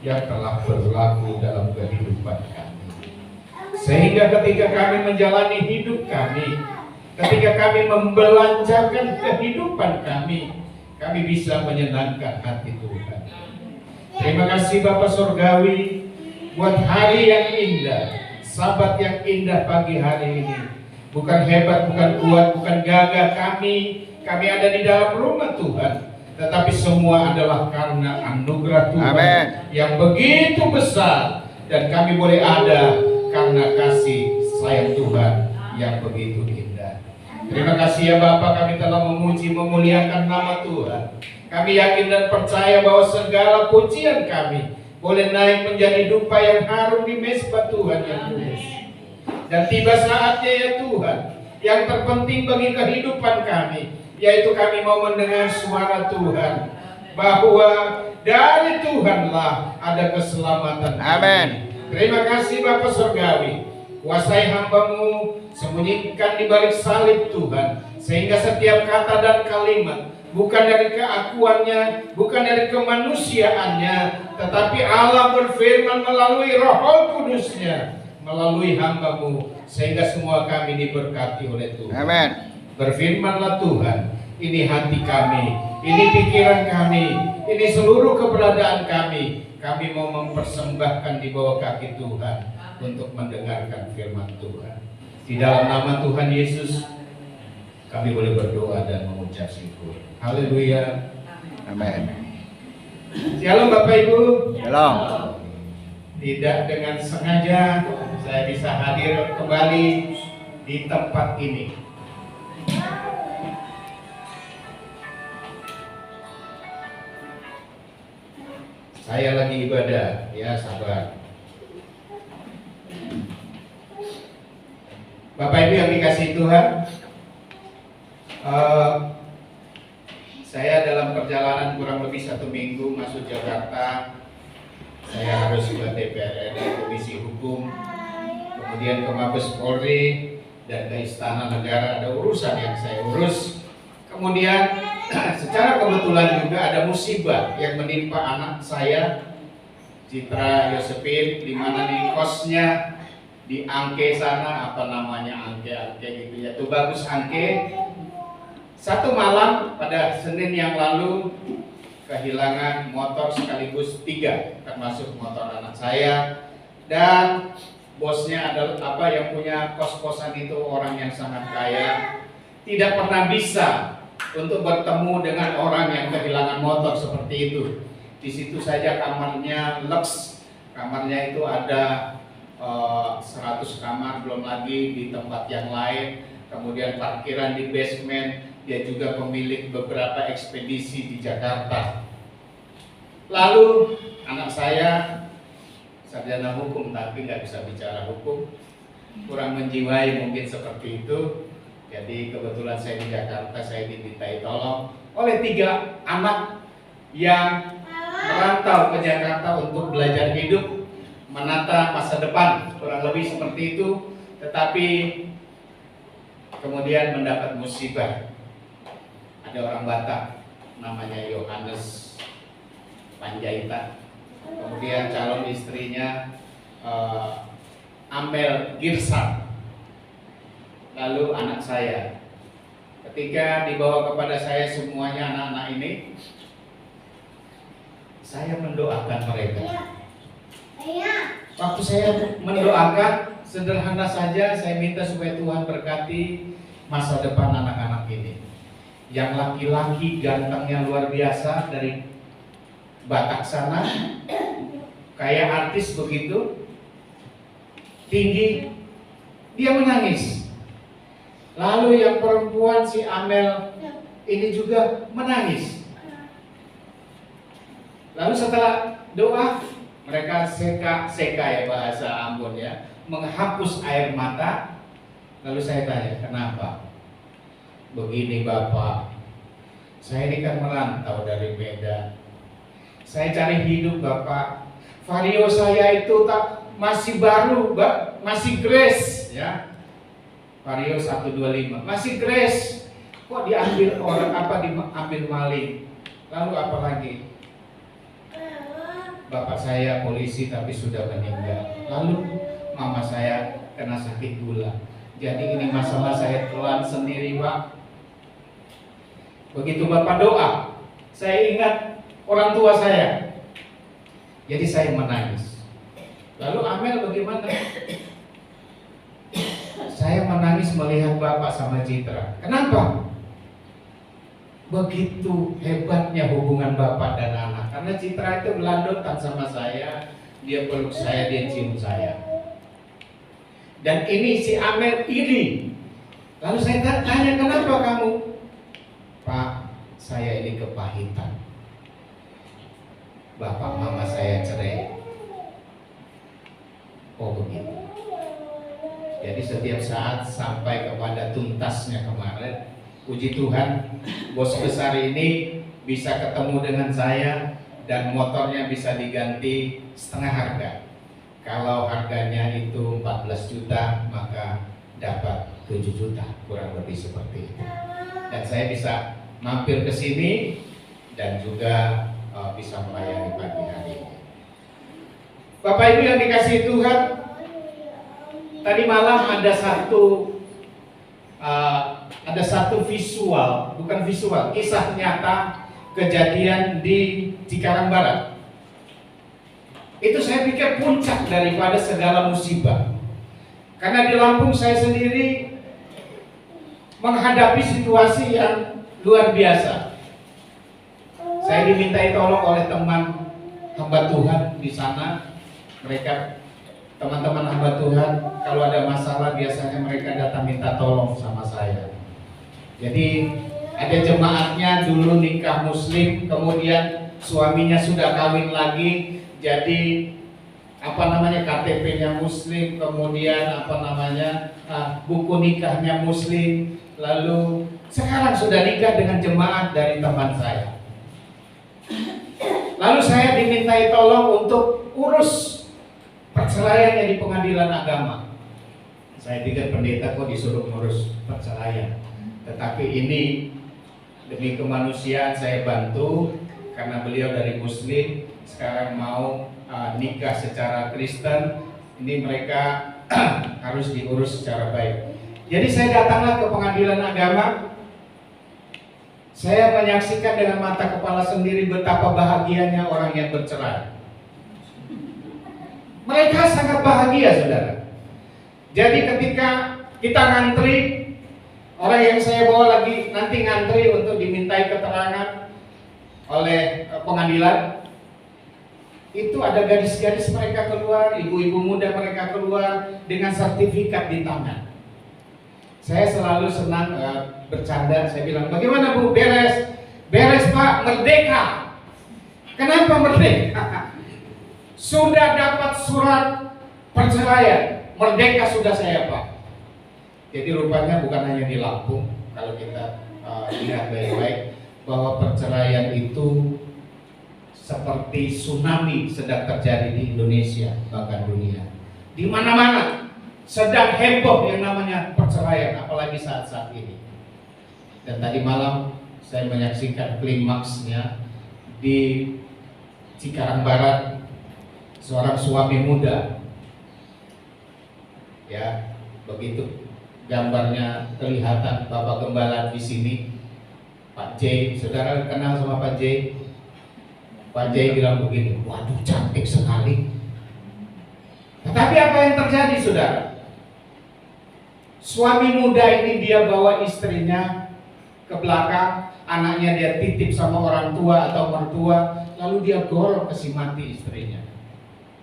yang telah berlaku dalam kehidupan kami. Sehingga ketika kami menjalani hidup kami, ketika kami membelanjakan kehidupan kami bisa menyenangkan hati Tuhan. Terima kasih Bapa Surgawi buat hari yang indah, Sabat yang indah pagi hari ini. Bukan hebat, bukan kuat, bukan gagah kami ada di dalam rumah Tuhan, tetapi semua adalah karena anugerah Tuhan. Amen. Yang begitu besar, dan kami boleh ada karena kasih sayang Tuhan yang begitu indah. Terima kasih ya Bapa, kami telah memuji memuliakan nama Tuhan. Kami yakin dan percaya bahwa segala pujian kami boleh naik menjadi dupa yang harum di mezbah Tuhan yang kudus. Dan tiba saatnya ya Tuhan, yang terpenting bagi kehidupan kami, yaitu kami mau mendengar suara Tuhan, bahwa dari Tuhanlah ada keselamatan. Amin. Terima kasih Bapa Surgawi, kuasai hamba-Mu, sembunyikan di balik salib Tuhan, sehingga setiap kata dan kalimat bukan dari keakuannya, bukan dari kemanusiaannya, tetapi Allah berfirman melalui Roh Kudus-Nya, melalui hamba-Mu, sehingga semua kami diberkati oleh Tuhan. Amin. Berfirmanlah Tuhan, ini hati kami, ini pikiran kami, ini seluruh keberadaan kami mau mempersembahkan di bawah kaki Tuhan untuk mendengarkan firman Tuhan. Di dalam nama Tuhan Yesus kami boleh berdoa dan mengucap syukur. Haleluya. Amin. Shalom Bapak Ibu. Shalom. Tidak dengan sengaja saya bisa hadir kembali di tempat ini. Saya lagi ibadah, ya sabar. Bapak Ibu yang dikasihi Tuhan, saya dalam perjalanan kurang lebih 1 minggu masuk Jakarta. Saya harus ke DPR RI, Komisi Hukum, kemudian ke Mabes Polri, dan ke Istana Negara. Ada urusan yang saya urus. Kemudian secara kebetulan juga ada musibah yang menimpa anak saya, Citra Yosepin, di mana di kosnya di Angke sana, apa namanya, Angke gitu ya, tuh bagus Angke. Satu malam pada Senin yang lalu kehilangan motor sekaligus 3, termasuk motor anak saya, dan bosnya adalah yang punya kos-kosan itu orang yang sangat kaya, tidak pernah bisa untuk bertemu dengan orang yang kehilangan motor seperti itu. Di situ saja kamarnya lux, kamarnya itu ada 100 kamar, belum lagi di tempat yang lain, kemudian parkiran di basement. Dia juga pemilik beberapa ekspedisi di Jakarta. Lalu anak saya sarjana hukum tapi nggak bisa bicara hukum, kurang menjiwai mungkin seperti itu. Jadi kebetulan saya di Jakarta, saya dimintai tolong oleh 3 anak yang merantau ke Jakarta untuk belajar hidup, menata masa depan, kurang lebih seperti itu. Tetapi kemudian mendapat musibah. Ada orang Batak namanya Yohanes Panjaitan, kemudian calon istrinya Amel Girsang, lalu anak saya. Ketika dibawa kepada saya semuanya anak-anak ini, saya mendoakan mereka. Waktu saya mendoakan, sederhana saja, saya minta supaya Tuhan berkati masa depan anak-anak ini. Yang laki-laki gantengnya luar biasa dari Batak sana, kayak artis begitu, tinggi, dia menangis. Lalu yang perempuan si Amel ini juga menangis. Lalu setelah doa, mereka seka ya bahasa Ambon ya, menghapus air mata. Lalu saya tanya, kenapa? Begini Bapak, saya ini kan merantau dari Medan. Saya cari hidup Bapak. Vario saya itu masih baru, masih grace ya. Vario 125, masih grace. Kok diambil orang, diambil maling? Lalu apa lagi? bapak saya polisi tapi sudah meninggal. Lalu mama saya kena sakit gula. Jadi ini masalah saya telan sendiri, Pak. Begitu bapak doa, saya ingat orang tua saya. Jadi saya menangis. Lalu Amel bagaimana? Saya menangis melihat bapak sama Citra. Kenapa? Begitu hebatnya hubungan bapak dan anak. Karena Citra itu belandotan sama saya, dia peluk saya, dia cium saya. Dan ini si Amel iri. Lalu saya tanya, kenapa kamu? Pak, saya ini kepahitan. Bapak mama saya cerai. Oh begitu. Jadi setiap saat sampai kepada tuntasnya kemarin, puji Tuhan, bos besar ini bisa ketemu dengan saya dan motornya bisa diganti setengah harga. Kalau harganya itu 14 juta, maka dapat 7 juta, kurang lebih seperti itu. Dan saya bisa mampir ke sini dan juga bisa melayani pagi hari ini. Bapak Ibu yang dikasihi Tuhan, tadi malam ada satu visual, bukan visual, kisah nyata kejadian di Cikarang Barat. Itu saya pikir puncak daripada segala musibah. Karena di Lampung saya sendiri menghadapi situasi yang luar biasa. Saya dimintai tolong oleh teman hamba Tuhan di sana. Mereka teman-teman hamba Tuhan, kalau ada masalah biasanya mereka datang minta tolong sama saya. Jadi ada jemaatnya dulu nikah muslim, kemudian suaminya sudah kawin lagi, jadi KTP-nya muslim, kemudian buku nikahnya muslim, lalu sekarang sudah nikah dengan jemaat dari teman saya. Lalu saya dimintai tolong untuk urus perceraiannya di pengadilan agama. Saya pikir pendeta kok disuruh ngurus perceraian. Tetapi ini demi kemanusiaan saya bantu, karena beliau dari muslim sekarang mau nikah secara Kristen. Ini mereka harus diurus secara baik. Jadi saya datanglah ke pengadilan agama. Saya menyaksikan dengan mata kepala sendiri betapa bahagianya orang yang bercerai. Mereka sangat bahagia, saudara. Jadi ketika kita ngantri, orang yang saya bawa lagi nanti ngantri untuk dimintai keterangan oleh pengadilan, itu ada gadis-gadis mereka keluar, ibu-ibu muda mereka keluar dengan sertifikat di tangan. Saya selalu senang bercanda, saya bilang, bagaimana Bu? Beres? Beres Pak, merdeka. Kenapa merdeka? Sudah dapat surat perceraian, merdeka sudah saya Pak. Jadi rupanya bukan hanya di Lampung, kalau kita lihat baik-baik, bahwa perceraian itu seperti tsunami sedang terjadi di Indonesia, bahkan dunia. Di mana-mana sedang heboh yang namanya perceraian, apalagi saat-saat ini. Dan tadi malam saya menyaksikan klimaksnya di Cikarang Barat. Seorang suami muda, ya, begitu gambarnya kelihatan Bapak Gembala di sini, Pak J. Saudara kenal sama Pak J? Pak J bilang begini, waduh cantik sekali. Tetapi apa yang terjadi, saudara? Suami muda ini dia bawa istrinya ke belakang, anaknya dia titip sama orang tua atau mertua, lalu dia gorok ke si mati istrinya.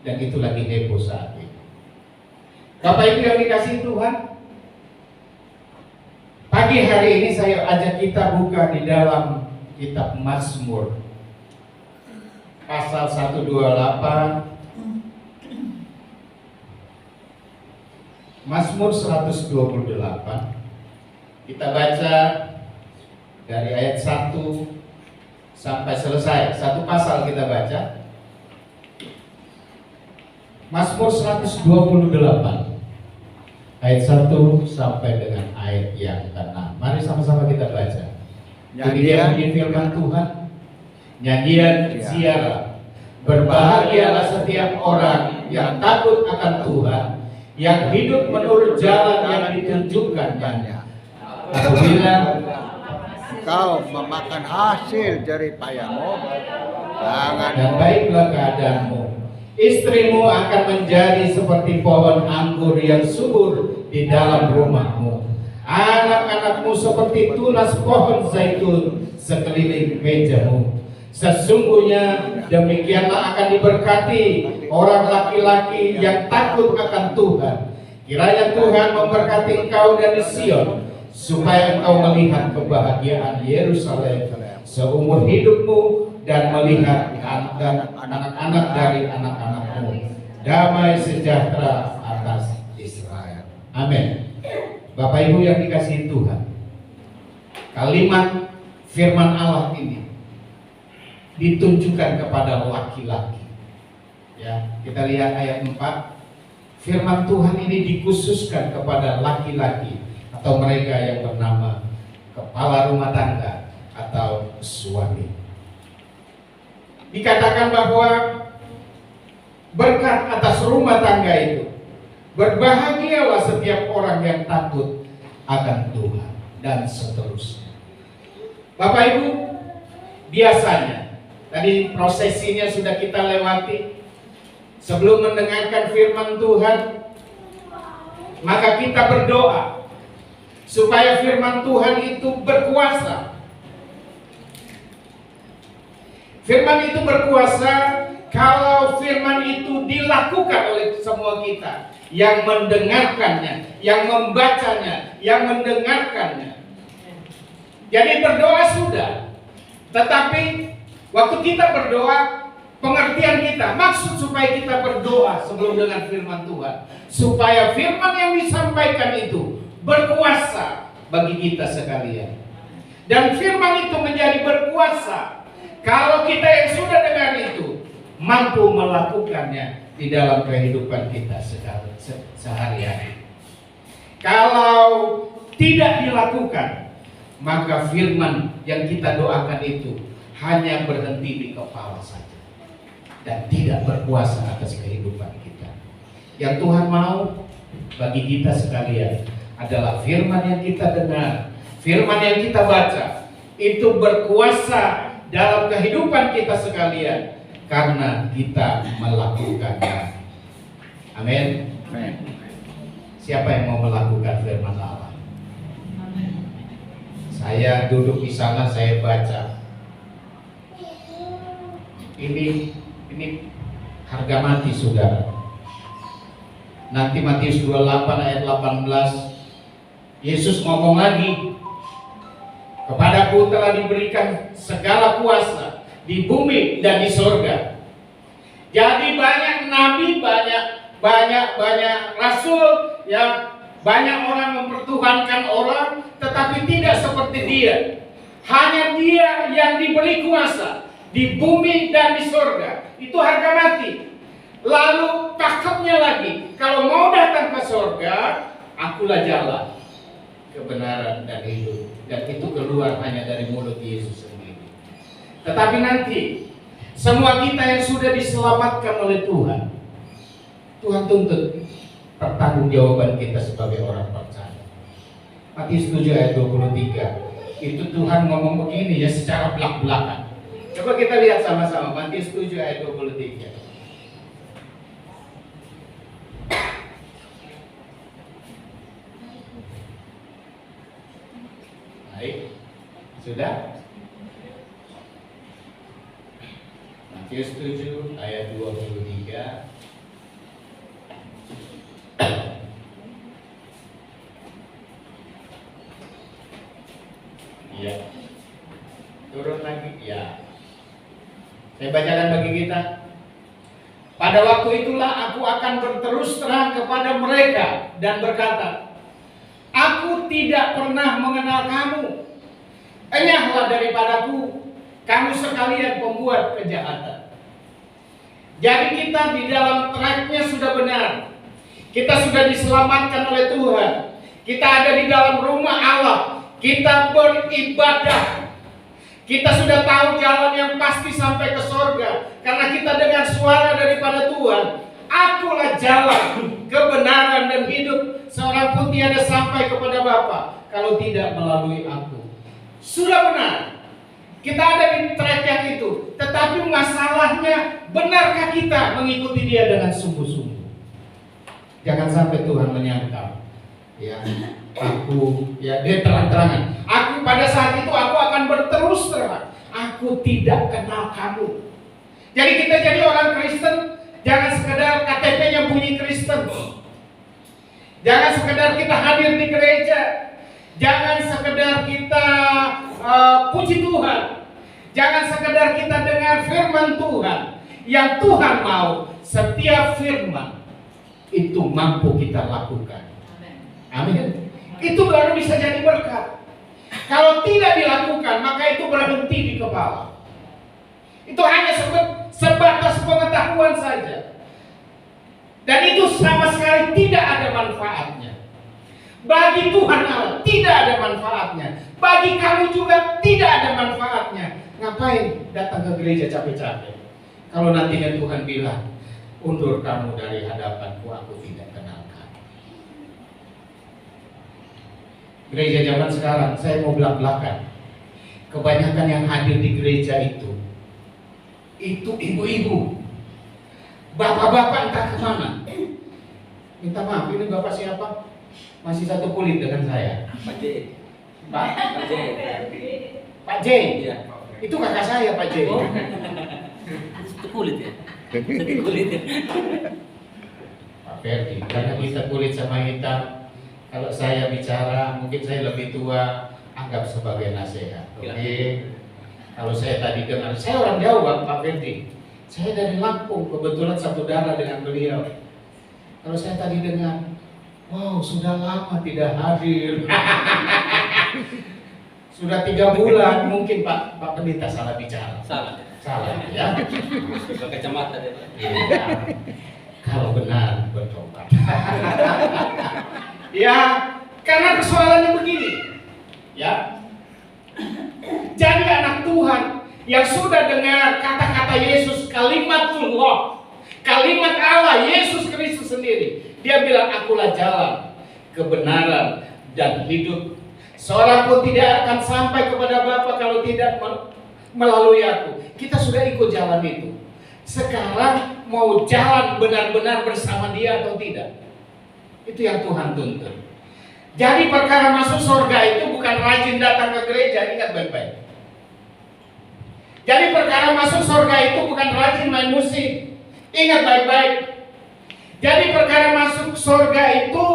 Dan itu lagi heboh saat ini. Bapak Ibu yang dikasihi Tuhan, pagi hari ini saya ajak kita buka di dalam kitab Mazmur pasal 128, Mazmur 128. Kita baca dari ayat 1 sampai selesai. Satu pasal kita baca. Mazmur 128 ayat 1 sampai dengan ayat yang ke-6. Mari sama-sama kita baca. Nyanyian firman Tuhan, nyanyian ziarah. Berbahagialah setiap orang yang takut akan Tuhan, yang hidup menurut jalan yang ditunjukkannya. Apabila kau memakan hasil jerih payahmu, dan baiklah keadaanmu, istrimu akan menjadi seperti pohon anggur yang subur di dalam rumahmu, anak-anakmu seperti tunas pohon zaitun sekeliling mejamu. Sesungguhnya demikianlah akan diberkati orang laki-laki yang takut akan Tuhan. Kiranya Tuhan memberkati engkau dari Sion, supaya engkau melihat kebahagiaan Yerusalem seumur hidupmu, dan melihat anak-anak dari anak-anakmu. Damai sejahtera atas Israel. Amin. Bapak Ibu yang dikasihi Tuhan, kalimat firman Allah ini ditunjukkan kepada laki-laki. Ya, kita lihat ayat 4. Firman Tuhan ini dikhususkan kepada laki-laki atau mereka yang bernama kepala rumah tangga atau suami. Dikatakan bahwa berkat atas rumah tangga itu, berbahagialah setiap orang yang takut akan Tuhan, dan seterusnya. Bapak Ibu, biasanya tadi prosesinya sudah kita lewati. Sebelum mendengarkan firman Tuhan, maka kita berdoa supaya firman Tuhan itu berkuasa. Firman itu berkuasa kalau firman itu dilakukan oleh semua kita yang mendengarkannya, yang membacanya, yang mendengarkannya. Jadi berdoa sudah, tetapi waktu kita berdoa, pengertian kita, maksud supaya kita berdoa sebelum dengan firman Tuhan, supaya firman yang disampaikan itu berkuasa bagi kita sekalian. Dan firman itu menjadi berkuasa kalau kita yang sudah dengar itu mampu melakukannya di dalam kehidupan kita sehari-hari. Kalau tidak dilakukan, maka firman yang kita doakan itu hanya berhenti di kepala saja dan tidak berkuasa atas kehidupan kita. Yang Tuhan mau bagi kita sekalian adalah firman yang kita dengar, firman yang kita baca, itu berkuasa dalam kehidupan kita sekalian karena kita melakukannya. Amin. Siapa yang mau melakukan firman Allah? Saya duduk di sana, saya baca. Ini harga mati, saudara. Nanti Matius 28 ayat 18, Yesus ngomong lagi, kepadaku telah diberikan segala kuasa di bumi dan di surga. Jadi banyak nabi, banyak rasul, ya, banyak orang mempertuhankan orang, tetapi tidak seperti dia. Hanya dia yang diberi kuasa di bumi dan di surga. Itu harga mati. Lalu cakepnya lagi, kalau mau datang ke surga, akulah jalan, kebenaran dan hidup. Dan itu keluar hanya dari mulut Yesus sendiri. Tetapi nanti semua kita yang sudah diselamatkan oleh Tuhan, Tuhan tuntut pertanggungjawaban kita sebagai orang percaya. Matius 7 ayat 23. Itu Tuhan ngomong begini ya, secara belak-belakan. Coba kita lihat sama-sama Matius 7 ayat 23. Baik, sudah? Matius 7 ayat 23. Ya. Turun lagi, ya. Saya bacakan bagi kita. Pada waktu itulah aku akan berterus terang kepada mereka dan berkata, aku tidak pernah mengenal kamu. Enyahlah daripadaku, kamu sekalian pembuat kejahatan. Jadi kita di dalam tracknya sudah benar. Kita sudah diselamatkan oleh Tuhan. Kita ada di dalam rumah Allah. Kita beribadah. Kita sudah tahu jalan yang pasti sampai ke sorga, karena kita dengar suara daripada Tuhan. Akulah jalan, kebenaran dan hidup. Seorang pun tiada sampai kepada Bapa kalau tidak melalui aku. Sudah benar, kita ada di track yang itu. Tetapi masalahnya, benarkah kita mengikuti Dia dengan sungguh-sungguh? Jangan sampai Tuhan menyangkal, ya, dia terang-terangan. Aku pada saat itu aku akan berterus terang. Aku tidak kenal kamu. Jadi kita jadi orang Kristen, jangan sekedar KTP-nya bunyi Kristen. Jangan sekedar kita hadir di gereja. Jangan sekedar kita puji Tuhan. Jangan sekedar kita dengar firman Tuhan. Yang Tuhan mau, setiap firman itu mampu kita lakukan. Amin. Itu baru bisa jadi berkat. Kalau tidak dilakukan, maka itu berhenti di kepala. Itu hanya sebatas pengetahuan saja. Dan itu sama sekali tidak ada manfaatnya. Bagi Tuhan Allah tidak ada manfaatnya. Bagi kamu juga tidak ada manfaatnya. Ngapain datang ke gereja capek-capek? Kalau nantinya Tuhan bilang, undur kamu dari hadapanku, aku tidak kenal kamu. Gereja zaman sekarang, saya mau belak-belakan. Kebanyakan yang hadir di gereja itu ibu-ibu, bapak-bapak entah kemana. Minta maaf, ini bapak siapa? Masih satu kulit dengan saya. Pak J. Pak J. Pak J. Iya. Itu kakak saya, Pak J. Oh. Satu kulit ya. Satu kulit ya. Pak Ferdi, karena kita kulit sama hitam. Kalau saya bicara, mungkin saya lebih tua, anggap sebagai nasihat. Oke. Kalau saya tadi dengar, saya orang Jawa, Pak Ferdi. Saya dari Lampung, kebetulan satu darah dengan beliau. Kalau saya tadi dengar, wow, sudah lama tidak hadir. Sudah 3 bulan, mungkin Pak Pendeta salah bicara. Salah. Salah ya. Pakai kacamata deh. Iya. Kalau benar bertobat. Ya, karena persoalannya begini. Ya. Jadi anak Tuhan yang sudah dengar kata-kata Yesus, kalimatullah, kalimat Allah, Yesus Kristus sendiri. Dia bilang, akulah jalan, kebenaran, dan hidup. Seorang pun tidak akan sampai kepada Bapa kalau tidak melalui aku. Kita sudah ikut jalan itu. Sekarang mau jalan benar-benar bersama Dia atau tidak? Itu yang Tuhan tuntut. Jadi perkara masuk surga itu bukan rajin datang ke gereja, ingat baik-baik. Jadi perkara masuk surga itu bukan rajin main musik, ingat baik-baik. Jadi perkara masuk surga itu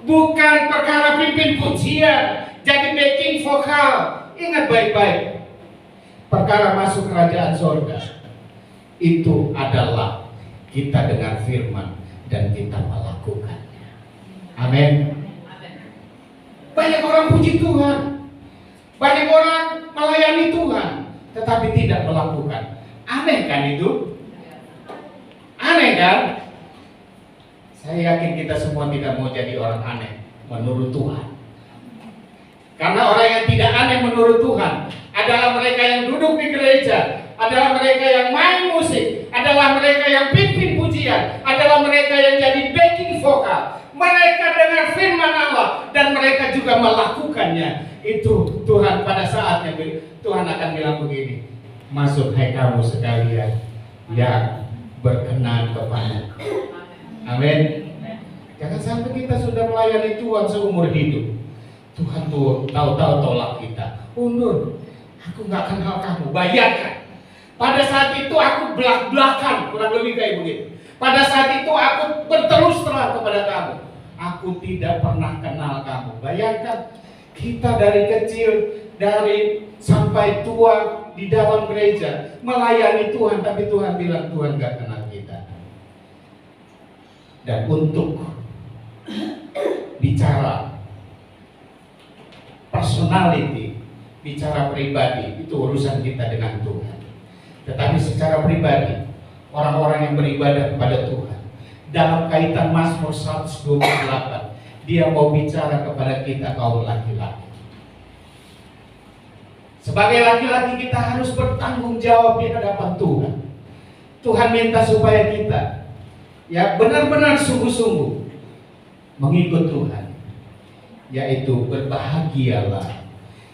bukan perkara pimpin pujian, jadi backing vokal, ingat baik-baik. Perkara masuk kerajaan surga itu adalah kita dengar firman dan kita melakukannya. Amin. Banyak orang puji Tuhan, banyak orang melayani Tuhan, tetapi tidak melakukan. Aneh kan itu? Aneh kan? Saya yakin kita semua tidak mau jadi orang aneh menurut Tuhan. Karena orang yang tidak aneh menurut Tuhan adalah mereka yang duduk di gereja, adalah mereka yang main musik, adalah mereka yang pimpin pujian, adalah mereka yang jadi backing vokal. Mereka dengar firman Allah dan mereka juga melakukannya. Itu Tuhan pada saatnya Tuhan akan bilang begini, masuk hai kamu sekalian yang berkenan kepada. Amin. Jangan sampai kita sudah melayani Tuhan seumur hidup, Tuhan tuh tahu-tahu tolak kita. Undur, aku nggak kenal kamu. Bayangkan, pada saat itu aku belak-belakan, kurang lebih kayak begitu. Pada saat itu aku berterus terang kepada kamu. Aku tidak pernah kenal kamu. Bayangkan, kita dari kecil, dari sampai tua di dalam gereja melayani Tuhan, tapi Tuhan bilang Tuhan gak kenal kita. Dan untuk bicara personality, bicara pribadi, itu urusan kita dengan Tuhan. Tetapi secara pribadi, orang-orang yang beribadah kepada Tuhan, dalam kaitan Mazmur 128, dia mau bicara kepada kita kaum laki-laki. Sebagai laki-laki kita harus bertanggung jawab di hadapan Tuhan. Tuhan minta supaya kita ya benar-benar sungguh-sungguh mengikut Tuhan, yaitu berbahagialah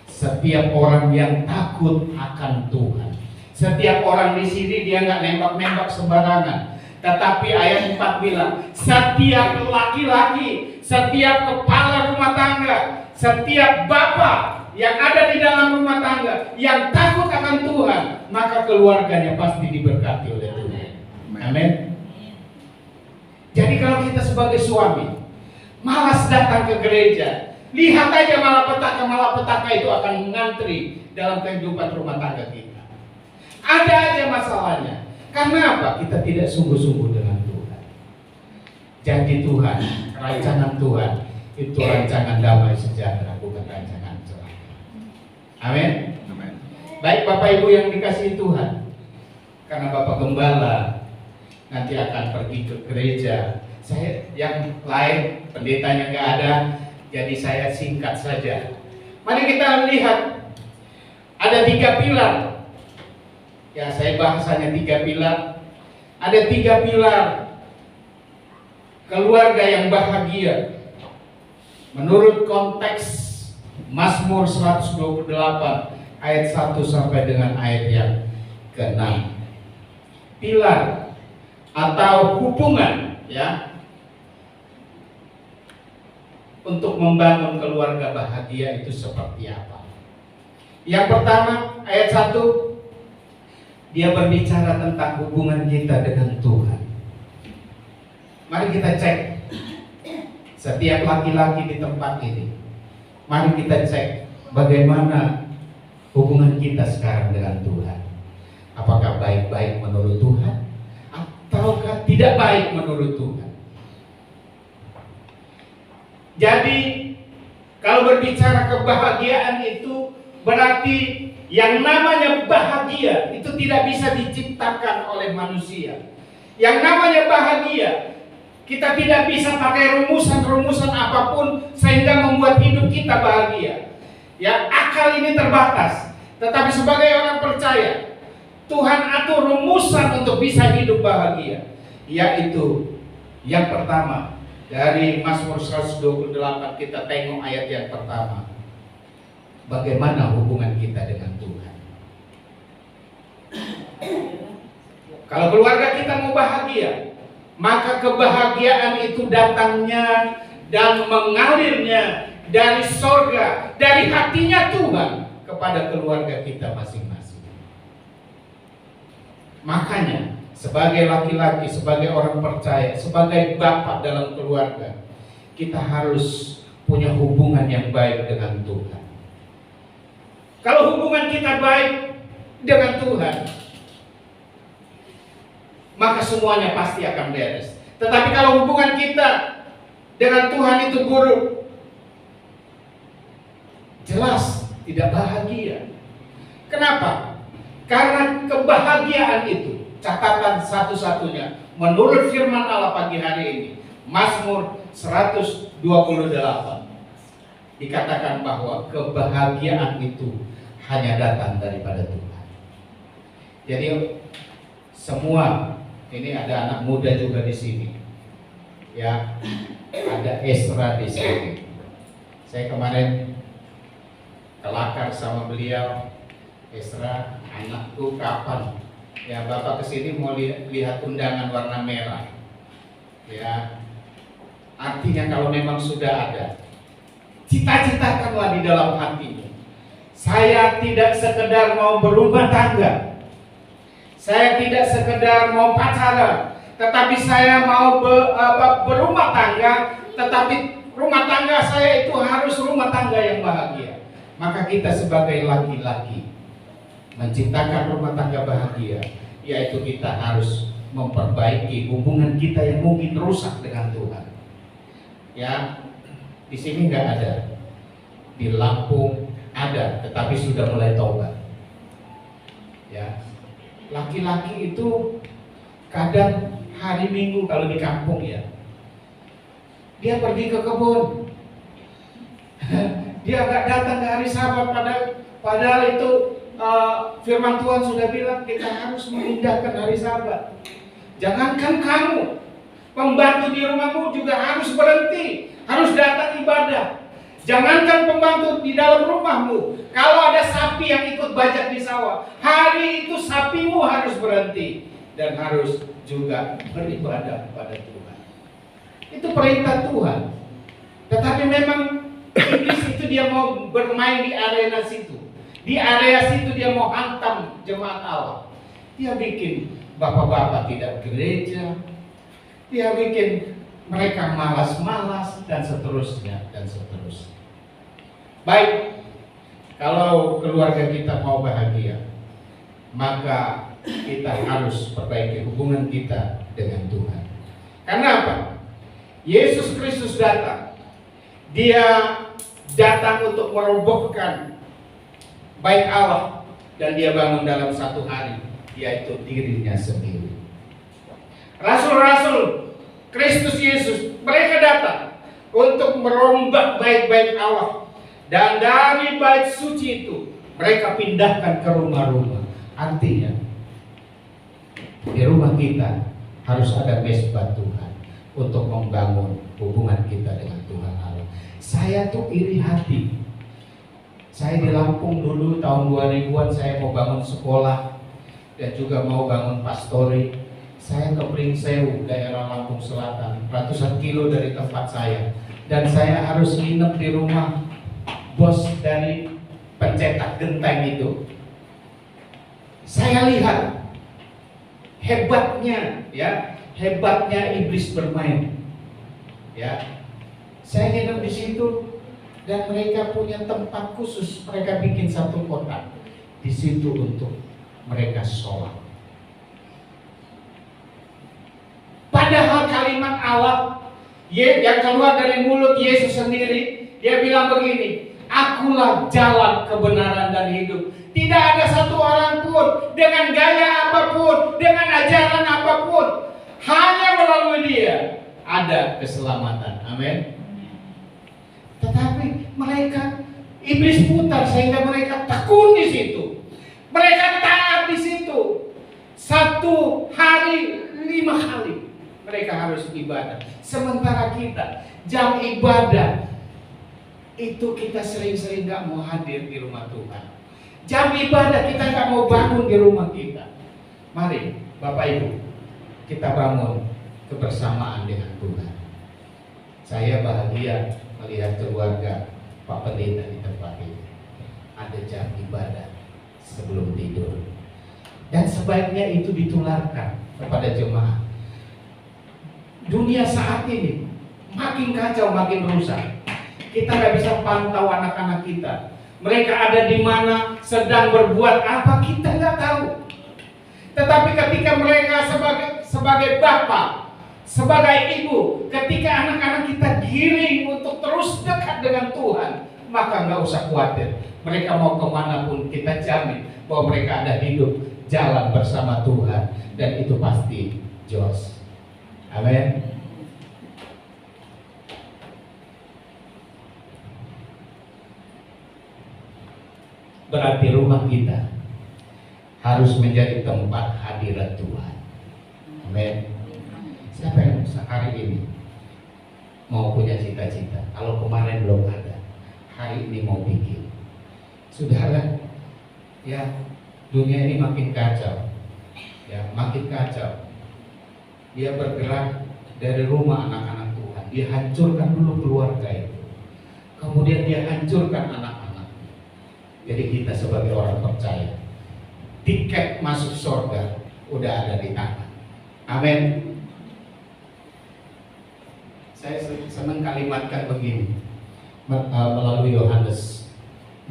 setiap orang yang takut akan Tuhan. Setiap orang di sini dia nggak nembak-nembak sembarangan, tetapi ayat 4 bilang setiap laki-laki, setiap kepala rumah tangga, setiap bapak yang ada di dalam rumah tangga yang takut akan Tuhan, maka keluarganya pasti diberkati oleh Tuhan. Amin. Jadi kalau kita sebagai suami malas datang ke gereja, lihat aja malapetaka itu akan mengantri dalam kehidupan rumah tangga kita. Ada aja masalahnya. Karena apa? Kita tidak sungguh-sungguh dengan Tuhan. Janji Tuhan, rancangan Tuhan itu rancangan damai sejahtera, bukan rancangan celaka. Amin. Baik Bapak Ibu yang dikasihi Tuhan, karena Bapak Gembala nanti akan pergi ke gereja, saya yang lain pendetanya nggak ada, jadi saya singkat saja. Mari kita lihat ada 3 pilar. Ya, saya bahasanya 3 pilar. Ada 3 pilar keluarga yang bahagia menurut konteks Mazmur 128 ayat 1 sampai dengan ayat yang ke-6. Pilar atau hubungan ya untuk membangun keluarga bahagia itu seperti apa? Yang pertama, ayat 1, dia berbicara tentang hubungan kita dengan Tuhan. Mari kita cek setiap laki-laki di tempat ini. Mari kita cek bagaimana hubungan kita sekarang dengan Tuhan. Apakah baik-baik menurut Tuhan ataukah tidak baik menurut Tuhan? Jadi kalau berbicara kebahagiaan itu berarti yang namanya bahagia itu tidak bisa diciptakan oleh manusia. Yang namanya bahagia kita tidak bisa pakai rumusan-rumusan apapun sehingga membuat hidup kita bahagia. Ya, akal ini terbatas. Tetapi sebagai orang percaya, Tuhan atur rumusan untuk bisa hidup bahagia. Yaitu yang pertama, dari Mazmur 128 kita tengok ayat yang pertama. Bagaimana hubungan kita dengan Tuhan? Kalau keluarga kita mau bahagia, maka kebahagiaan itu datangnya dan mengalirnya dari sorga, dari hatinya Tuhan kepada keluarga kita masing-masing. Makanya sebagai laki-laki, sebagai orang percaya, sebagai bapak dalam keluarga, kita harus punya hubungan yang baik dengan Tuhan. Kalau hubungan kita baik dengan Tuhan, maka semuanya pasti akan beres. Tetapi kalau hubungan kita dengan Tuhan itu buruk, jelas tidak bahagia. Kenapa? Karena kebahagiaan itu, catatan satu-satunya menurut firman Allah pagi hari ini, Mazmur 128, dikatakan bahwa kebahagiaan itu hanya datang daripada Tuhan. Jadi semua ini ada anak muda juga di sini, ya, ada Esra di sini. Saya kemarin kelakar sama beliau, Esra, anakku kapan? Ya, Bapak kesini mau lihat undangan warna merah. Ya, artinya kalau memang sudah ada, cita-citakanlah di dalam hatimu. Saya tidak sekedar mau berumah tangga, saya tidak sekedar mau pacaran, tetapi saya mau berumah tangga, tetapi rumah tangga saya itu harus rumah tangga yang bahagia. Maka kita sebagai laki-laki menciptakan rumah tangga bahagia, yaitu kita harus memperbaiki hubungan kita yang mungkin rusak dengan Tuhan. Ya, di sini nggak ada, di Lampung ada, tetapi sudah mulai taubat. Ya, laki-laki itu kadang hari Minggu kalau di kampung ya, dia pergi ke kebun. Dia nggak datang ke hari Sabat, Padahal itu firman Tuhan sudah bilang kita harus memindahkan hari Sabat. Jangankan kamu, pembantu di rumahmu juga harus berhenti, harus datang ibadah. Jangankan pembantu di dalam rumahmu, kalau ada sapi yang ikut bajak di sawah, hari itu sapimu harus berhenti dan harus juga beribadah kepada Tuhan. Itu perintah Tuhan. Tetapi memang iblis itu dia mau bermain di arena situ. Di area situ dia mau hantam jemaat Allah. Dia bikin bapak-bapak tidak gereja. Dia bikin mereka malas-malas dan seterusnya dan seterusnya. Baik, kalau keluarga kita mau bahagia, maka kita harus perbaiki hubungan kita dengan Tuhan. Karena apa? Yesus Kristus datang. Dia datang untuk merobohkan bait Allah dan dia bangun dalam satu hari, yaitu dirinya sendiri. Rasul-rasul Kristus Yesus, mereka datang untuk merombak bait-bait Allah. Dan dari bait suci itu mereka pindahkan ke rumah-rumah. Artinya di rumah kita harus ada mezbah Tuhan untuk membangun hubungan kita dengan Tuhan Allah. Saya tuh iri hati. Saya di Lampung dulu tahun 2000-an saya mau bangun sekolah dan juga mau bangun pastori. Saya ke Pringsewu, daerah Lampung Selatan, ratusan kilo dari tempat saya. Dan saya harus nginep di rumah bos dari pencetak genteng itu. Saya lihat hebatnya, ya, hebatnya iblis bermain. Ya, saya nginep di situ dan mereka punya tempat khusus. Mereka bikin satu kotak di situ untuk mereka sholat. Padahal kalimat Allah yang keluar dari mulut Yesus sendiri, dia bilang begini, Akulah jalan kebenaran dan hidup. Tidak ada satu orang pun dengan gaya apapun, dengan ajaran apapun, hanya melalui dia ada keselamatan. Amin. Tetapi mereka, iblis putar sehingga mereka tekun di situ. Mereka taat di situ. Satu hari 5 kali mereka harus ibadah. Sementara kita jam ibadah itu kita sering-sering gak mau hadir di rumah Tuhan. Jam ibadah kita gak mau bangun di rumah kita. Mari Bapak Ibu, kita bangun kebersamaan dengan Tuhan. Saya bahagia melihat keluarga Pak Pendeta di tempat ini. Ada jam ibadah sebelum tidur. Dan sebaiknya itu ditularkan kepada jemaat. Dunia saat ini makin kacau, makin rusak. Kita nggak bisa pantau anak-anak kita. Mereka ada di mana, sedang berbuat apa, kita nggak tahu. Tetapi ketika mereka sebagai bapak, sebagai ibu, ketika anak-anak kita giring untuk terus dekat dengan Tuhan, maka nggak usah khawatir. Mereka mau kemanapun, kita jamin bahwa mereka ada hidup jalan bersama Tuhan, dan itu pasti jos. Amin. Berarti rumah kita harus menjadi tempat hadirat Tuhan. Amin. Siapa yang hari ini mau punya cita-cita? Kalau kemarin belum ada, hari ini mau bikin. Saudara, ya, dunia ini makin kacau. Ya, makin kacau. Dia bergerak dari rumah anak-anak Tuhan. Dia hancurkan dulu keluarga itu. Kemudian dia hancurkan anak-anak. Jadi kita sebagai orang percaya, tiket masuk surga udah ada di tangan. Amin. Saya senang kalimatkan begini melalui Yohanes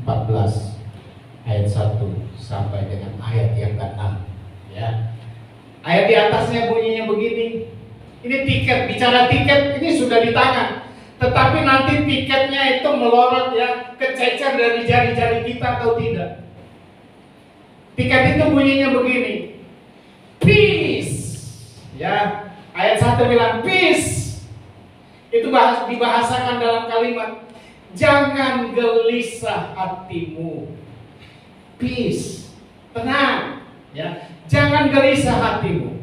14 ayat 1 sampai dengan ayat yang ke-6. Ya. Ayat di atasnya bunyinya begini. Ini tiket, bicara tiket ini sudah di tangan. Tetapi nanti tiketnya itu melorot, ya, kececer dari jari-jari kita atau tidak. Tiket itu bunyinya begini, peace. Ya, ayat 1 bilang peace. Itu dibahasakan dalam kalimat, jangan gelisah hatimu. peace, tenang, ya. Jangan gelisah hatimu.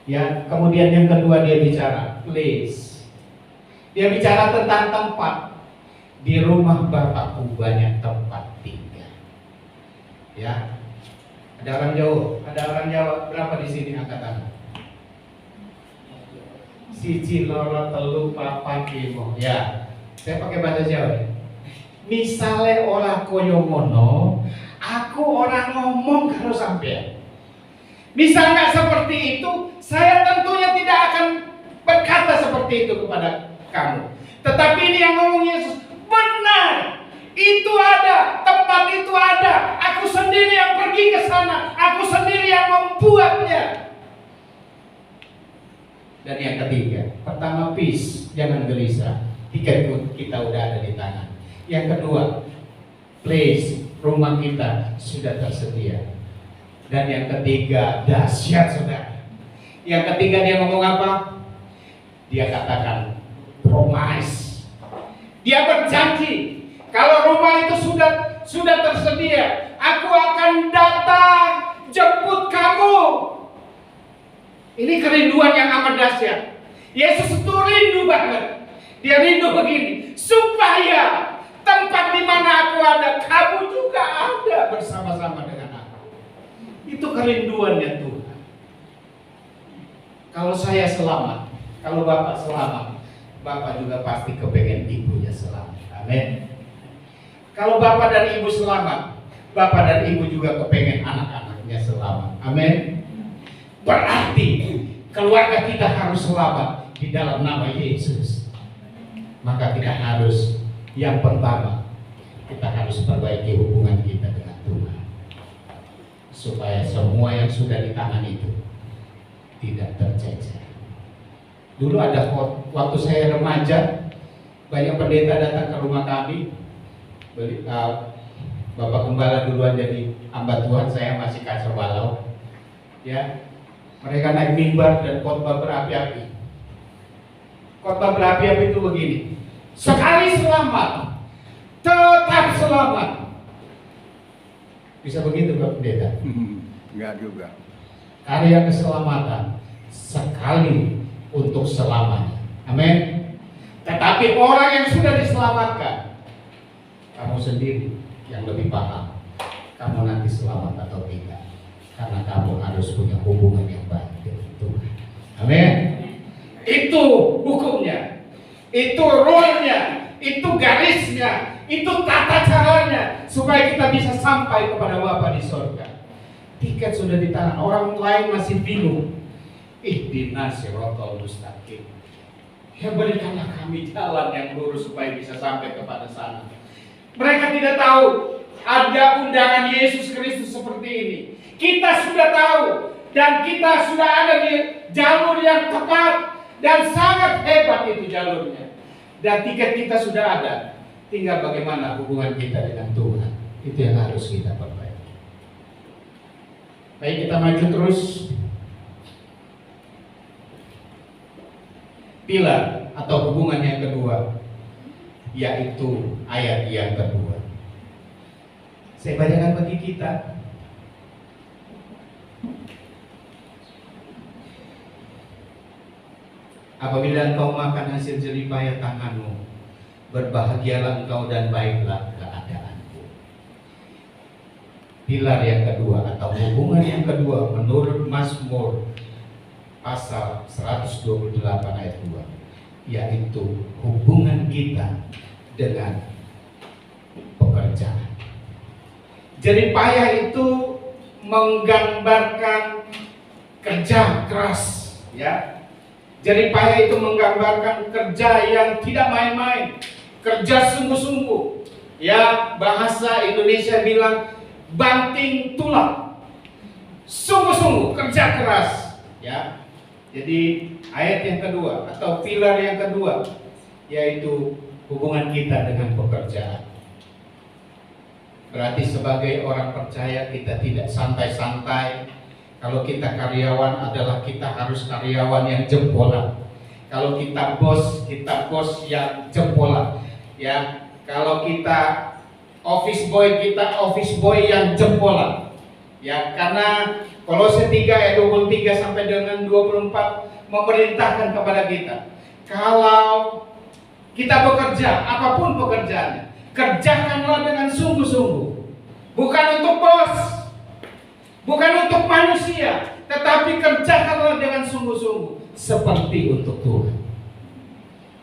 Ya, kemudian yang kedua dia bicara place. Dia bicara tentang tempat. Di rumah Bapakku banyak tempat tinggal. Ya. Ada orang Jawa, berapa di sini angkat tangan? Siji loro telu papat limo. Ya. Saya pakai bahasa Jawa. Misale ora koyo ngono, aku orang ngomong karo sampean. Misal nggak seperti itu, saya tentunya tidak akan berkata seperti itu kepada kamu. Tetapi ini yang ngomong Yesus, benar. Itu ada, tempat itu ada. Aku sendiri yang pergi ke sana, aku sendiri yang membuatnya. Dan yang ketiga, pertama peace, jangan gelisah. Tiket kita udah ada di tangan. Yang kedua, place, rumah kita sudah tersedia. Dan yang ketiga, dahsyat saudara. Yang ketiga dia ngomong apa? Dia katakan promise. Dia berjanji, kalau rumah itu sudah tersedia, aku akan datang jemput kamu. Ini kerinduan yang amat dahsyat. Yesus itu rindu banget. Dia rindu begini, supaya tempat di mana aku ada, kamu juga ada bersama-sama dengan aku. Itu kerinduannya Tuhan. Kalau saya selamat, kalau Bapak selamat, Bapak juga pasti kepengen ibunya selamat. Amin. Kalau Bapak dan Ibu selamat, Bapak dan Ibu juga kepengen anak-anaknya selamat. Amin. Berarti keluarga kita harus selamat di dalam nama Yesus. Maka kita harus, yang pertama, kita harus perbaiki hubungan kita dengan Tuhan, supaya semua yang sudah di tangan itu tidak tercecer. Dulu ada waktu saya remaja, banyak pendeta datang ke rumah kami. Bapak Gembala duluan jadi hamba Tuhan, saya masih kacau balau. Ya, mereka naik mimbar dan khotbah berapi-api. Khotbah berapi-api itu begini: sekali selamat, tetap selamat. Bisa begitu Pak Pendeta? Enggak juga. Karya keselamatan sekali untuk selamanya. Amin. Tetapi orang yang sudah diselamatkan, kamu sendiri yang lebih paham kamu nanti selamat atau tidak. Karena kamu harus punya hubungan yang baik dengan Tuhan. Amin. Itu hukumnya, itu rule-nya, itu garisnya, itu tata caranya supaya kita bisa sampai kepada Bapa di surga. Tiket sudah di tangan, orang lain masih bingung. Ihdinas siratal mustaqim. Ya, berikanlah kami jalan yang lurus supaya bisa sampai kepada sana. Mereka tidak tahu ada undangan Yesus Kristus seperti ini. Kita sudah tahu dan kita sudah ada di jalur yang tepat dan sangat hebat itu jalurnya. Dan tiket kita sudah ada. Tinggal bagaimana hubungan kita dengan Tuhan. Itu yang harus kita perbaiki. Baik, kita maju terus. Pilar atau hubungan yang kedua, yaitu ayat yang kedua. Saya bacakan bagi kita. Apabila engkau makan hasil jerih payah tanganmu, berbahagialah engkau dan baiklah keadaanmu. Pilar yang kedua atau hubungan yang kedua menurut Mazmur pasal 128 ayat 2, yaitu hubungan kita dengan pekerjaan. Jerih payah itu menggambarkan kerja keras, ya. Jerih payah itu menggambarkan kerja yang tidak main-main, kerja sungguh-sungguh. Ya, bahasa Indonesia bilang banting tulang. Sungguh-sungguh kerja keras, ya. Jadi ayat yang kedua atau pilar yang kedua, yaitu hubungan kita dengan pekerjaan. Berarti sebagai orang percaya kita tidak santai-santai. Kalau kita karyawan adalah kita harus karyawan yang jempolan. Kalau kita bos yang jempolan. Ya, kalau kita office boy kita, office boy yang jempolan. Ya, karena Kolose 3 ayat 23 sampai dengan 24 memerintahkan kepada kita, kalau kita bekerja, apapun pekerjaannya, kerjakanlah dengan sungguh-sungguh. Bukan untuk bos, bukan untuk manusia, tetapi kerjakanlah dengan sungguh-sungguh seperti untuk Tuhan.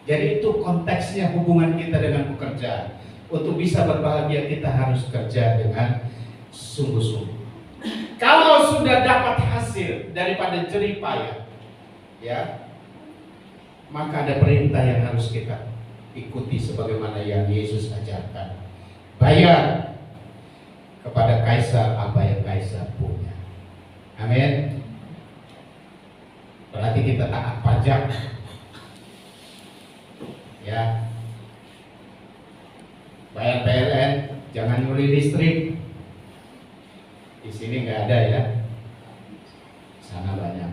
Jadi itu konteksnya hubungan kita dengan pekerjaan. Untuk bisa berbahagia kita harus kerja dengan sungguh-sungguh. Kalau sudah dapat hasil daripada jerih payah, ya, maka ada perintah yang harus kita ikuti sebagaimana yang Yesus ajarkan. Bayar kepada kaisar apa yang kaisar punya. Amin. Berarti kita taat pajak. Ya. Bayar PLN, jangan nyuri listrik. Di sini nggak ada ya. Sana banyak.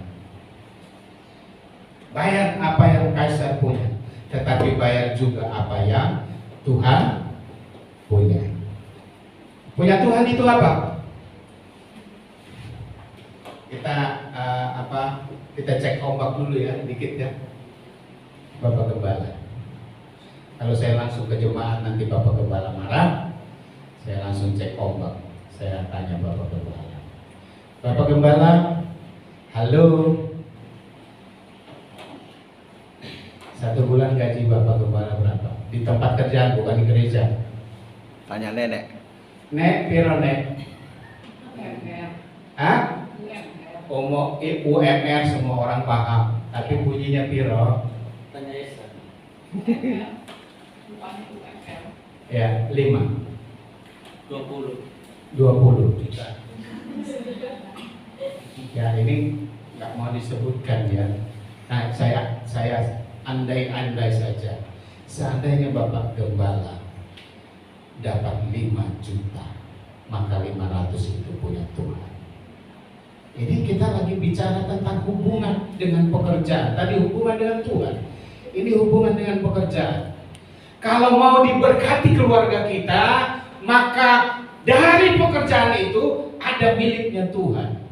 Bayar apa yang kaisar punya, tetapi bayar juga apa yang Tuhan punya. Punya Tuhan itu apa? Kita kita cek ombak dulu ya, dikit ya, Bapak Gembala. Kalau saya langsung ke jemaat nanti Bapak Gembala marah. Saya langsung cek ombak. Saya tanya Bapak Gembala. Bapak Gembala, halo. 1 bulan gaji Bapak Gembala berapa? Di tempat kerjaan, bukan di gereja. Tanya nenek. Nek, piro nek? Hah? UMR semua orang paham. Tapi bunyinya piro? Tanya Esa. Ya, 5. 20. 20 juta. Ya, ini nggak mau disebutkan ya. Nah, saya andai-andai saja. Seandainya Bapak Gembala dapat 5 juta, maka 500 itu punya Tuhan. Ini kita lagi bicara tentang hubungan dengan pekerjaan. Tadi hubungan dengan Tuhan. Ini hubungan dengan pekerjaan. Kalau mau diberkati keluarga kita, maka dari pekerjaan itu ada miliknya Tuhan.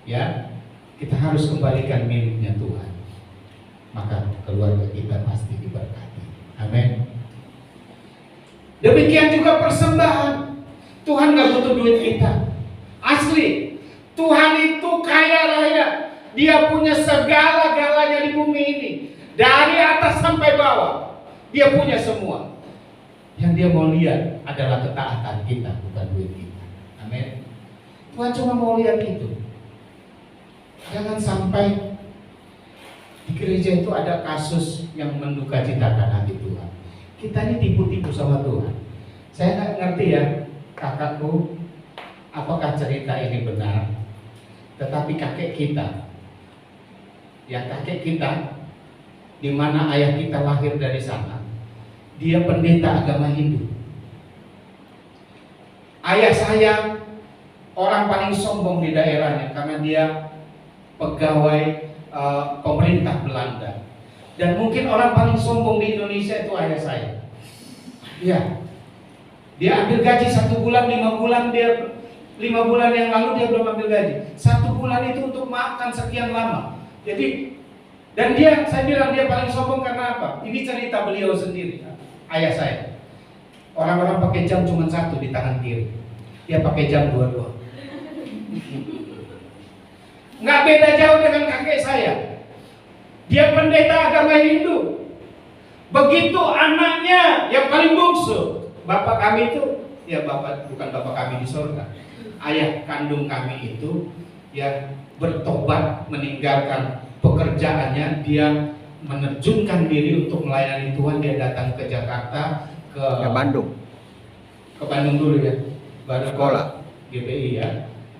Ya, kita harus kembalikan miliknya Tuhan. Maka keluarga kita pasti diberkati. Amin. Demikian juga persembahan. Tuhan gak butuh duit kita. Asli, Tuhan itu kaya raya. Dia punya segala-galanya di bumi ini. Dari atas sampai bawah, Dia punya semua. Yang Dia mau lihat adalah ketaatan kita, bukan duit kita. Amin. Tuhan cuma mau lihat itu. Jangan sampai di gereja itu ada kasus yang menduka citakan hati Tuhan. Kita ini tipu-tipu sama Tuhan. Saya nggak ngerti ya, kakakku, apakah cerita ini benar? Tetapi kakek kita, di mana ayah kita lahir dari sana, dia pendeta agama Hindu. Ayah saya orang paling sombong di daerahnya karena dia pegawai pemerintah Belanda. Dan mungkin orang paling sombong di Indonesia itu ayah saya. Iya. Dia ambil gaji 1 bulan, 5 bulan 5 bulan yang lalu dia belum ambil gaji. 1 bulan itu untuk makan sekian lama. Jadi, dan saya bilang dia paling sombong karena apa? Ini cerita beliau sendiri, ayah saya. Orang-orang pakai jam cuma 1 di tangan kiri. Dia pakai jam 2 doang. Nggak beda jauh dengan kakek saya. Dia pendeta agama Hindu. Begitu anaknya yang paling bungsu, bapak kami itu, ya bukan bapak kami di surga, ayah kandung kami itu, ya bertobat, meninggalkan pekerjaannya, dia menerjunkan diri untuk melayani Tuhan. Dia datang ke Jakarta, ke Bandung. Ke Bandung dulu ya, baru Sekolah. GPI ya.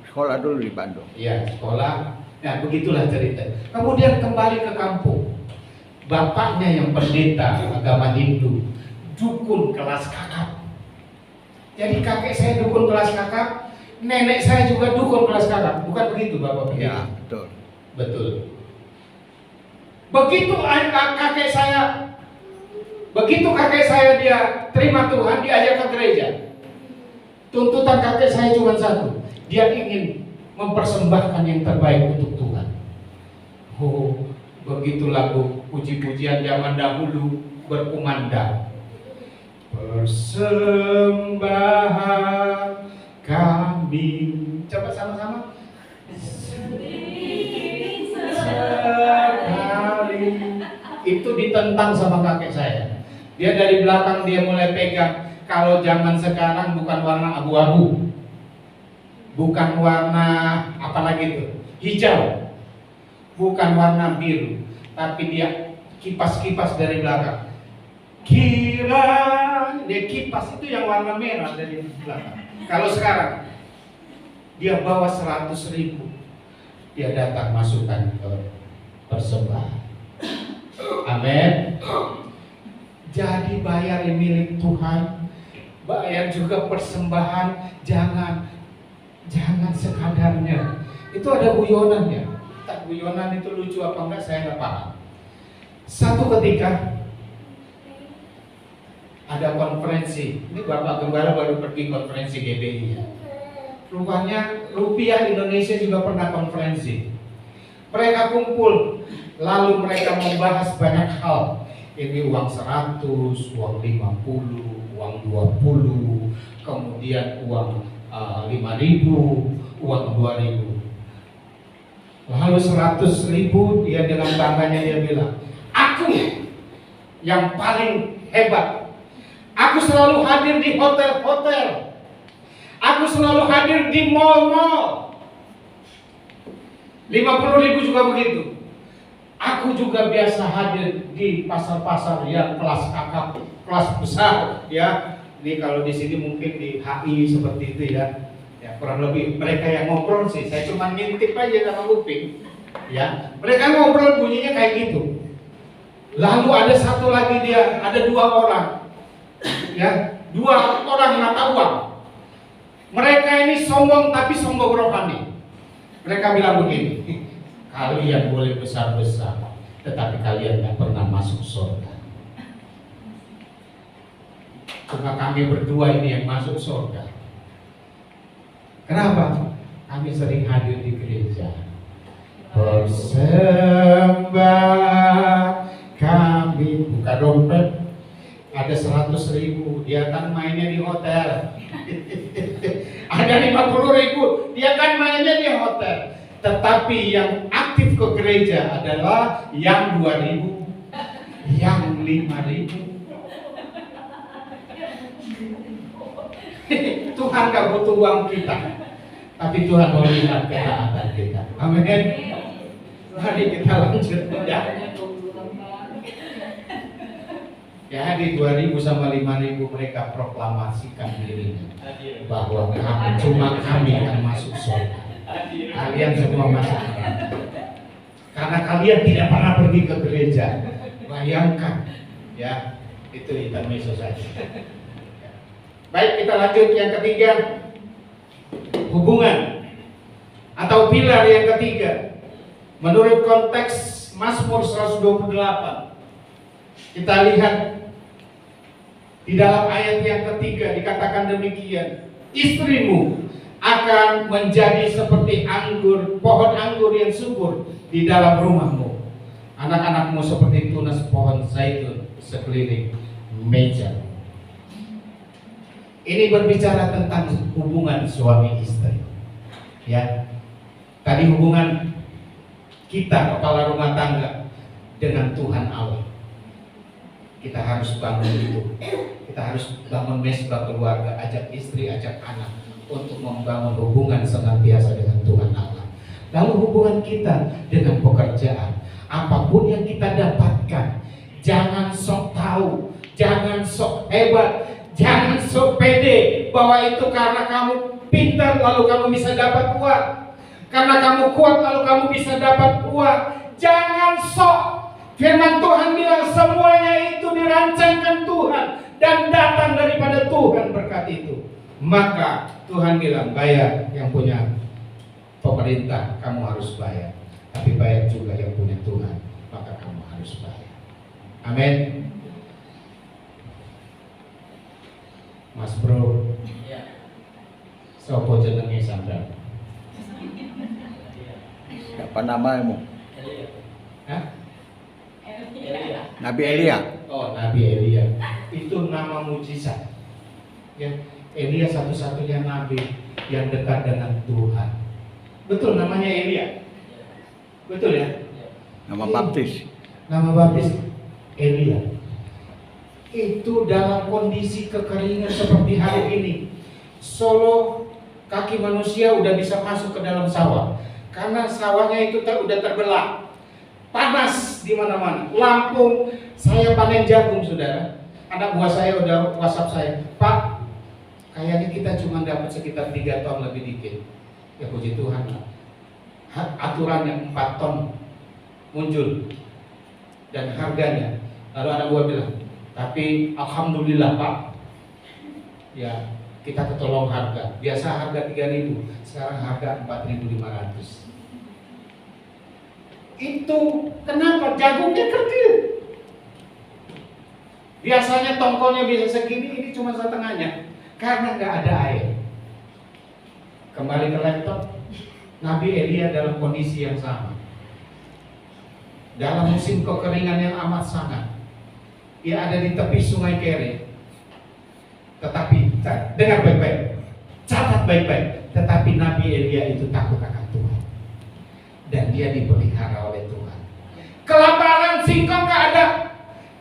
Sekolah dulu di Bandung. Ya, sekolah. Nah, begitulah cerita. Kemudian kembali ke kampung. Bapaknya yang pendeta agama Hindu, dukun kelas kakap. Jadi kakek saya dukun kelas kakap, nenek saya juga dukun kelas kakap. Bukan begitu Bapak? Ya, betul. Betul. Begitu kakek saya dia terima Tuhan, diajak ke gereja. Tuntutan kakek saya cuma satu, dia ingin mempersembahkan yang terbaik untuk Tuhan. Oh, begitu lagu puji-pujian zaman dahulu berkumandang. Persembahan kami, coba sama-sama. Sekali. Itu ditentang sama kakek saya. Dia dari belakang dia mulai pegang. Kalau zaman sekarang bukan warna abu-abu, bukan warna apa lagi itu, hijau, bukan warna biru, tapi dia kipas-kipas dari belakang. Kira dia kipas itu yang warna merah dari belakang. Kalau sekarang dia bawa 100.000, dia datang masukkan ke persembahan. Amin. Jadi bayar yang milik Tuhan, bayar juga persembahan, jangan sekadarnya. Itu ada guyonannya. Tak guyonan itu lucu apa enggak saya nggak paham. Satu ketika ada konferensi, ini Bapak Gembala baru pergi konferensi GBI ya. Rupanya Rupiah Indonesia juga pernah konferensi. Mereka kumpul, lalu mereka membahas banyak hal. Ini uang 100, uang 50, uang 20, kemudian uang 5.000, uang 2.000. Lalu 100.000 dia dengan bangganya dia bilang, aku yang paling hebat. Aku selalu hadir di hotel-hotel. Aku selalu hadir di mall-mall. 50.000 juga begitu. Aku juga biasa hadir di pasar-pasar yang kelas kakap, kelas besar ya. Ini kalau di sini mungkin di HI seperti itu ya. Ya kurang lebih mereka yang ngobrol sih. Saya cuma ngintip aja sama kuping. Ya, mereka ngobrol bunyinya kayak gitu. Lalu ada satu lagi dia, ada 2 orang. Ya, 2 orang mata uang. Mereka ini sombong tapi sombong rohani. Mereka bilang begini, kalian boleh besar-besar, tetapi kalian tidak pernah masuk surga. Cuma kami berdua ini yang masuk surga. Kenapa? Kami sering hadir di gereja. Persembah kami, buka dompet. Ada 100.000, dia kan mainnya di hotel. Ada 50.000, dia kan mainnya di hotel. Tetapi yang aktif ke gereja adalah yang 2.000, yang 5.000. Tuhan gak butuh uang kita, tapi Tuhan mau lihat ketaatan kita. Amin. Mari kita lanjut ya. Ya di 2.000 sama 5.000 mereka proklamasikan dirinya bahwa cuma kami yang masuk surga. Kalian semua masuk neraka. Karena kalian tidak pernah pergi ke gereja. Bayangkan ya, itu intermezzo saja. Baik, kita lanjut yang ketiga. Hubungan atau pilar yang ketiga. Menurut konteks Mazmur 128, kita lihat di dalam ayat yang ketiga dikatakan demikian, istrimu akan menjadi seperti pohon anggur yang subur di dalam rumahmu, anak-anakmu seperti tunas pohon zaitun sekeliling meja. Ini berbicara tentang hubungan suami istri. Ya, tadi hubungan kita kepala rumah tangga dengan Tuhan Allah. Kita harus bangun itu. Kita harus bangun mesbah keluarga, ajak istri, ajak anak untuk membangun hubungan senantiasa dengan Tuhan Allah. Lalu hubungan kita dengan pekerjaan, apapun yang kita dapatkan, jangan sok tahu, jangan sok hebat, jangan sok pede bahwa itu karena kamu pintar lalu kamu bisa dapat uang, karena kamu kuat lalu kamu bisa dapat uang. Jangan sok. Firman Tuhan bilang semuanya itu dirancangkan Tuhan dan datang daripada Tuhan berkat itu. Maka Tuhan bilang bayar yang punya pemerintah, kamu harus bayar. Tapi bayar juga yang punya Tuhan, maka kamu harus bayar. Amin. Mas Bro, Sopo jenenge sampean? Siapa namamu? Hah? Nabi Elia. Oh, Nabi Elia. Itu nama mujizat. Ya, Elia satu-satunya nabi yang dekat dengan Tuhan. Betul namanya Elia. Betul ya? Nama baptis. Nama baptis Elia. Itu dalam kondisi kekeringan seperti hari ini. Solo kaki manusia udah bisa masuk ke dalam sawah. Karena sawahnya itu udah terbelah. Panas di mana-mana. Lampung, saya panen jagung, saudara. Anak buah saya udah WhatsApp saya, Pak, kayaknya kita cuma dapat sekitar 3 ton lebih dikit. Ya puji Tuhan lah. Aturannya 4 ton muncul dan harganya. Lalu anak buah bilang, tapi alhamdulillah Pak, ya kita ketolong harga. Biasa harga 3.000, sekarang harga 4.500. Itu kenapa? Jagungnya kecil. Biasanya tongkolnya bisa segini, ini cuma setengahnya. Karena nggak ada air. Kembali ke laptop, Nabi Elia dalam kondisi yang sama. Dalam musim kekeringan yang amat sangat, ia ada di tepi sungai Kere. Tetapi, dengar baik-baik, catat baik-baik. Tetapi Nabi Elia itu takut akan Tuhan. Dan dia dipelihara oleh Tuhan. Kelaparan, singkong nggak ada,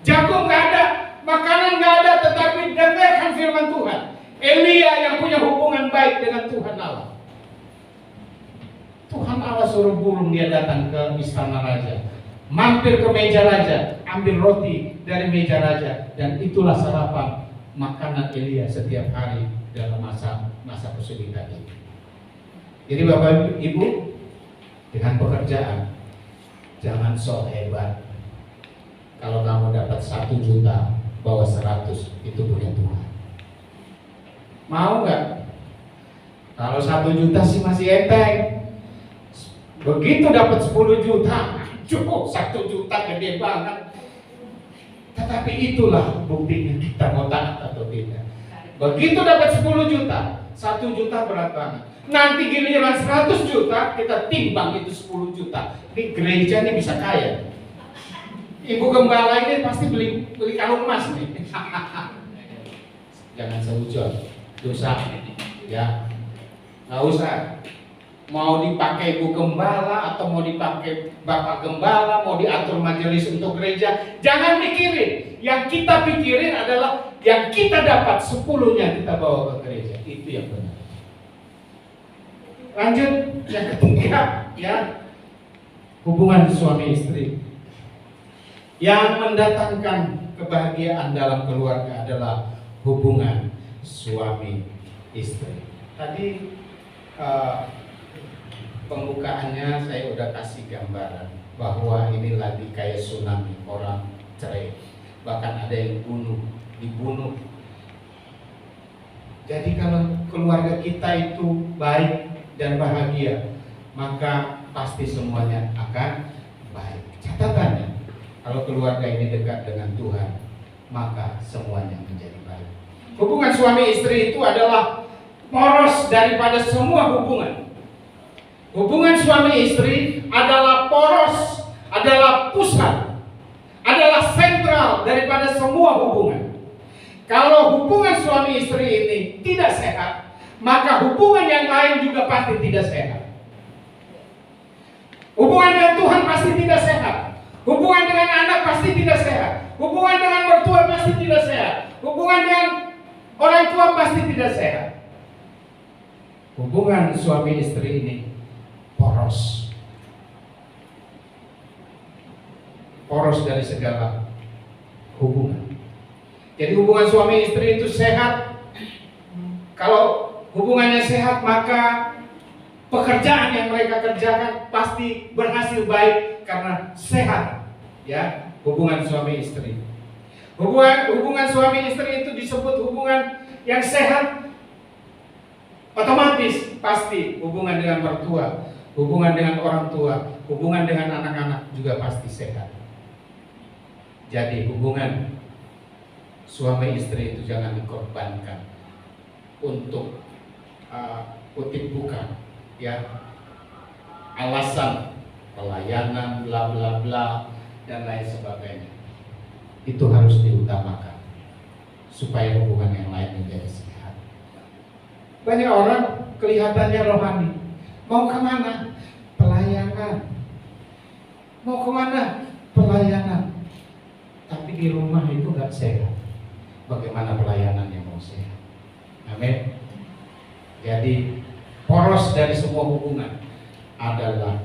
jagung nggak ada, makanan nggak ada, tetapi dengarkan firman Tuhan. Elia yang punya hubungan baik dengan Tuhan Allah. Tuhan Allah suruh burung dia datang ke istana raja, mampir ke meja raja, ambil roti dari meja raja, dan itulah sarapan makanan Elia setiap hari dalam masa kesulitan ini. Jadi Bapak Ibu, dengan pekerjaan jangan sok hebat. Kalau kamu dapat 1 juta, bawa 100, itu punya Tuhan. Mau nggak? Kalau 1 juta sih masih enteng. Begitu dapat 10 juta, cukup 1 juta gede banget. Tetapi itulah buktinya kita mau taat atau tidak. Begitu dapat 10 juta, 1 juta berat banget. Nanti giliran 100 juta, kita timbang itu 10 juta. Ini gereja ini bisa kaya. Ibu gembala ini pasti beli kalung emas nih. Jangan seujon, dosa. Ya, nggak usah. Mau dipakai ibu gembala atau mau dipakai bapak gembala, mau diatur majelis untuk gereja, jangan mikirin. Yang kita pikirin adalah yang kita dapat 10-nya kita bawa ke gereja. Itu yang benar. Lanjut yang ketiga, ya, hubungan suami istri. Yang mendatangkan kebahagiaan dalam keluarga adalah hubungan suami istri. Tadi pembukaannya saya udah kasih gambaran bahwa ini lagi kayak tsunami, orang cerai, bahkan ada yang dibunuh. Jadi kalau keluarga kita itu baik dan bahagia, maka pasti semuanya akan baik. Catatannya, kalau keluarga ini dekat dengan Tuhan, maka semuanya menjadi baik. Hubungan suami istri itu adalah poros daripada semua hubungan. Hubungan suami istri adalah poros, adalah pusat, adalah sentral daripada semua hubungan. Kalau hubungan suami istri ini tidak sehat, maka hubungan yang lain juga pasti tidak sehat. Hubungan dengan Tuhan pasti tidak sehat. Hubungan dengan anak pasti tidak sehat. Hubungan dengan mertua pasti tidak sehat. Hubungan dengan orang tua pasti tidak sehat. Hubungan suami istri ini poros. Poros dari segala hubungan. Jadi hubungan suami istri itu sehat. Kalau hubungannya sehat, maka pekerjaan yang mereka kerjakan pasti berhasil baik karena sehat. Ya, hubungan suami istri. Hubungan suami istri itu disebut hubungan yang sehat. Otomatis pasti hubungan dengan mertua, hubungan dengan orang tua, hubungan dengan anak-anak juga pasti sehat. Jadi hubungan suami istri itu jangan dikorbankan untuk kutip buka, ya, alasan pelayanan bla bla bla dan lain sebagainya. Itu harus diutamakan supaya hubungan yang lain menjadi sehat. Banyak orang kelihatannya rohani, mau kemana? Pelayanan. Mau kemana? Pelayanan. Tapi di rumah itu gak sehat. Bagaimana pelayanan yang mau sehat? Amin. Jadi poros dari semua hubungan adalah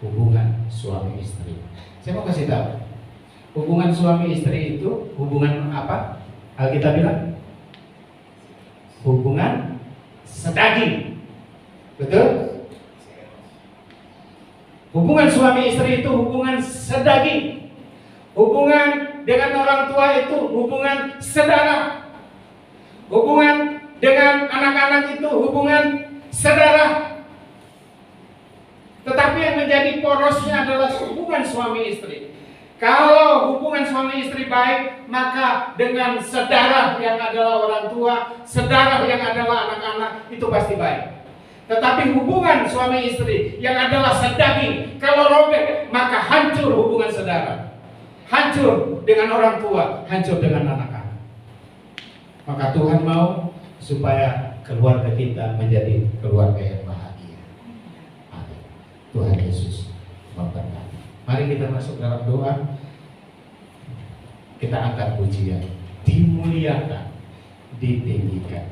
hubungan suami istri. Saya mau kasih tahu, hubungan suami istri itu hubungan apa? Alkitab bilang hubungan sedaging. Betul? Hubungan suami istri itu hubungan sedaging. Hubungan dengan orang tua itu hubungan saudara. Hubungan dengan anak-anak itu hubungan saudara. Tetapi yang menjadi porosnya adalah hubungan suami istri. Kalau hubungan suami istri baik, maka dengan saudara yang adalah orang tua, saudara yang adalah anak-anak, itu pasti baik. Tetapi hubungan suami istri yang adalah sedaging, kalau robek, maka hancur hubungan saudara. Hancur dengan orang tua, hancur dengan anak-anak. Maka Tuhan mau supaya keluarga kita menjadi keluarga yang bahagia. Amin. Tuhan Yesus memberkati. Mari kita masuk dalam doa. Kita angkat pujian. Dimuliakan, ditinggikan.